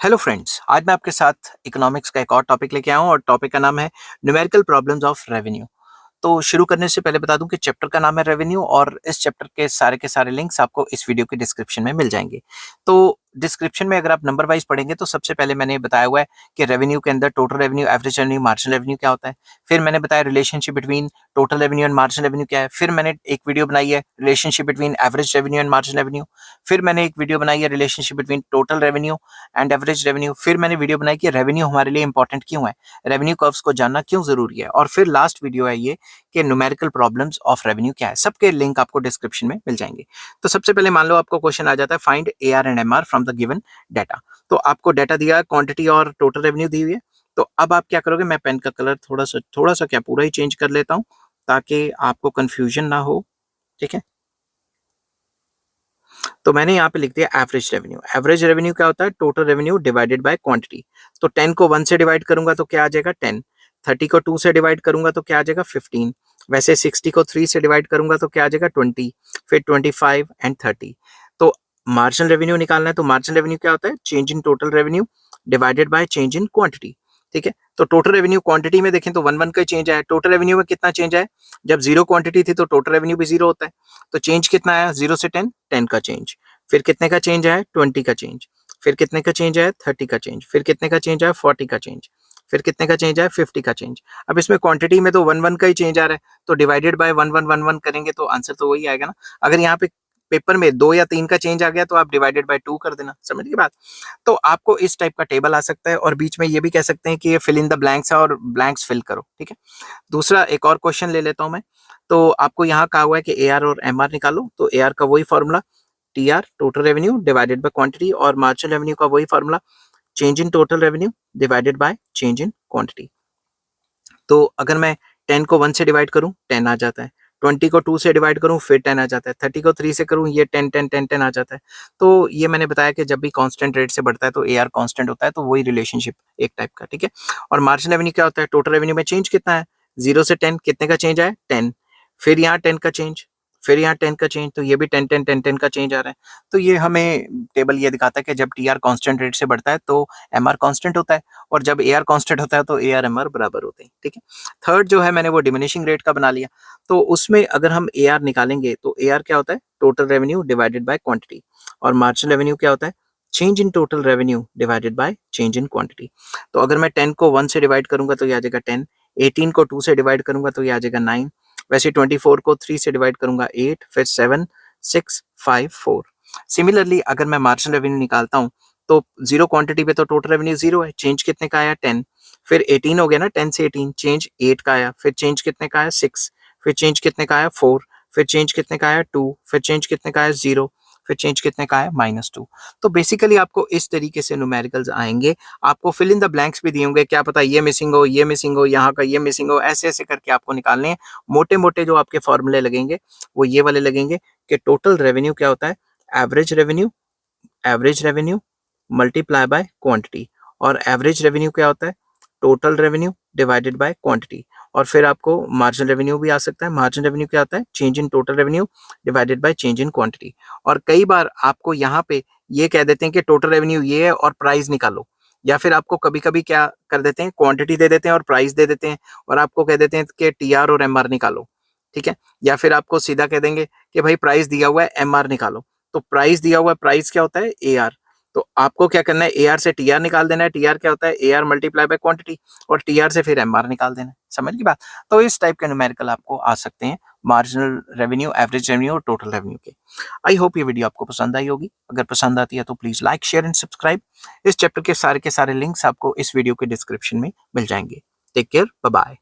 Hello friends, आज मैं आपके साथ इकोनॉमिक्स का एक और टॉपिक लेके आया हूँ और टॉपिक का नाम है न्यूमेरिकल प्रॉब्लम्स ऑफ रेवेन्यू। तो शुरू करने से पहले बता दूं कि चैप्टर का नाम है रेवेन्यू और इस चैप्टर के सारे लिंक्स आपको इस वीडियो के डिस्क्रिप्शन में मिल जाएंगे। तो डिस्क्रिप्शन में अगर आप नंबर वाइज पढ़ेंगे तो सबसे पहले मैंने बताया हुआ है कि रेवेन्यू के अंदर total revenue, average revenue, marginal revenue क्या होता है। फिर मैंने बताया relationship between total revenue and marginal revenue क्या है। फिर मैंने एक वीडियो बनाई है relationship between average revenue and marginal revenue. फिर मैंने एक वीडियो बनाई है relationship between total revenue and average revenue. फिर मैंने वीडियो बनाई कि रेवेन्यू हमारे लिए इंपॉर्टेंट क्यों है, रेवेन्यू कर्व्स को जानना क्यों जरूरी है। और फिर लास्ट वीडियो है ये कि न्यूमेरिकल प्रॉब्लम्स ऑफ रेवेन्यू क्या है। सबके लिंक आपको डिस्क्रिप्शन में मिल जाएंगे। तो सबसे पहले मान लो आपको क्वेश्चन आ जाता है find AR and MR from the given data. तो आपको डाटा दिया है, क्वांटिटी और टोटल रेवेन्यू दी हुई है। तो अब आप क्या करोगे, मैं पेन का कलर थोड़ा सा क्या पूरा ही चेंज कर लेता हूं ताकि आपको कंफ्यूजन ना हो। ठीक है, तो मैंने यहाँ पे लिख दिया एवरेज रेवेन्यू। एवरेज रेवेन्यू क्या होता है, total revenue divided by quantity. तो 10 को 1 से डिवाइड करूंगा तो क्या आ जाएगा 10। 30 को 2 से डिवाइड करूंगा तो क्या आ जाएगा 15। वैसे 60 को 3 से डिवाइड करूंगा तो क्या आ जाएगा 20। फिर 25 एंड 30। तो मार्जिनल रेवेन्यू निकालना है। तो मार्जिनल रेवेन्यू क्या होता है, change in total revenue divided by change in quantity. ठीक है, तो टोटल रेवेन्यू क्वांटिटी में देखें तो 1 का चेंज आया। टोटल रेवेन्यू में कितना चेंज आया, जब जीरो क्वांटिटी थी तो टोटल रेवेन्यू भी जीरो होता है। तो चेंज कितना आया, 0 से 10, 10 का चेंज। फिर कितने का चेंज आया, 20 का चेंज। फिर कितने का चेंज आया, 30 का चेंज। फिर कितने का चेंज आया, 40 का चेंज। फिर कितने का चेंज आया, 50 का चेंज। अब इसमें क्वांटिटी में तो 1 का ही चेंज आ रहा है, तो डिवाइडेड बाय 1 करेंगे तो आंसर तो वही आएगा ना। अगर यहाँ पे पेपर में 2 या 3 का चेंज आ गया तो आप डिवाइडेड बाय 2 कर देना। समझ गए बात। तो आपको इस टाइप का टेबल आ सकता है और बीच में ये भी कह सकते हैं कि ये फिल इन द ब्लैंक्स है और ब्लैंक्स फिल करो। ठीक है, दूसरा एक और क्वेश्चन ले लेता हूं मैं। तो आपको यहाँ कहा हुआ है कि ए आर और एम आर निकालो। तो ए आर का वही formula T R total revenue divided by quantity, और मार्जिनल रेवेन्यू का वही formula change in total revenue divided by change in quantity. तो अगर मैं 10 को 1 से डिवाइड करूं 10 आ जाता है। 20 को 2 से डिवाइड करूं फिर 10 आ जाता है। 30 को 3 से करूं ये 10 10 10 10 आ जाता है। तो ये मैंने बताया कि जब भी कांस्टेंट रेट से बढ़ता है तो ए आर कांस्टेंट होता है, तो वही रिलेशनशिप एक टाइप का। ठीक है, और मार्जिनल रेवेन्यू क्या होता है, टोटल रेवेन्यू में चेंज कितना है, 0 से 10 कितने का चेंज आया 10। फिर यहाँ 10 का चेंज, फिर यहाँ 10 का चेंज, तो ये भी 10 10 10 10 का चेंज आ रहा है। तो ये हमें टेबल ये दिखाता है कि जब टी आर कॉन्स्टेंट रेट से बढ़ता है तो एम आर कॉन्स्टेंट होता है, और जब ए आर कॉन्स्टेंट होता है तो ए आर एम आर बराबर होते हैं। ठीक है, थर्ड जो है मैंने वो डिमिनिशिंग रेट का बना लिया। तो उसमें अगर हम ए आर निकालेंगे तो ए आर क्या होता है, total revenue divided by quantity, और मार्जिनल रेवेन्यू क्या होता है, change in total revenue divided by change in quantity. तो अगर मैं 10 को 1 से डिवाइड करूंगा तो ये आ जाएगा 10। 18 को 2 से डिवाइड करूंगा तो ये आ जाएगा 9। वैसे 24 को 3 से डिवाइड करूंगा 8, फिर 7 6 5 4। सिमिलरली अगर मैं मार्जिनल रेवेन्यू निकालता हूं तो जीरो क्वांटिटी पे तो टोटल रेवेन्यू जीरो है, चेंज कितने का आया 10। फिर 18 हो गया ना, 10 से 18 चेंज 8 का आया। फिर चेंज कितने का आया 6। फिर चेंज कितने का आया 4। फिर चेंज कितने का आया 2। फिर चेंज कितने का आया 0। फिर चेंज कितने का आया -2। तो बेसिकली आपको इस तरीके से न्यूमेरिकल्स आएंगे। आपको फिल इन द ब्लैंक्स भी दिए होंगे, क्या पता ये मिसिंग हो, ये मिसिंग हो, यहाँ का ये मिसिंग हो, ऐसे ऐसे करके आपको निकालने हैं। मोटे मोटे जो आपके फॉर्मूले लगेंगे वो ये वाले लगेंगे कि टोटल रेवेन्यू क्या होता है, average revenue, average revenue multiply by quantity, और एवरेज रेवेन्यू क्या होता है, total revenue divided by quantity. और फिर आपको मार्जिनल रेवेन्यू भी आ सकता है। मार्जिनल रेवेन्यू क्या होता है, change in total revenue divided by change in quantity. और कई बार आपको यहाँ पे ये कह देते हैं कि टोटल रेवेन्यू ये है और प्राइस निकालो, या फिर आपको कभी कभी क्या कर देते हैं, क्वांटिटी दे देते हैं और प्राइस दे देते हैं, और आपको कह देते हैं कि टी आर और एम आर निकालो। ठीक है, या फिर आपको सीधा कह देंगे कि भाई प्राइस दिया हुआ है एम आर निकालो। तो प्राइस दिया हुआ है, प्राइस क्या होता है ए आर। तो आपको क्या करना है, ए आर से टी आर निकाल देना है। टी आर क्या होता है, A R multiply by quantity, और टी आर से फिर एम आर निकाल देना है। समझ की बात। तो इस टाइप के न्यूमेरिकल आपको आ सकते हैं, मार्जिनल रेवेन्यू, एवरेज रेवेन्यू और टोटल रेवेन्यू के। आई होप ये वीडियो आपको पसंद आई होगी। अगर पसंद आती है तो please like share and subscribe. इस चैप्टर के सारे लिंक्स आपको इस वीडियो के डिस्क्रिप्शन में मिल जाएंगे। Take care, bye bye.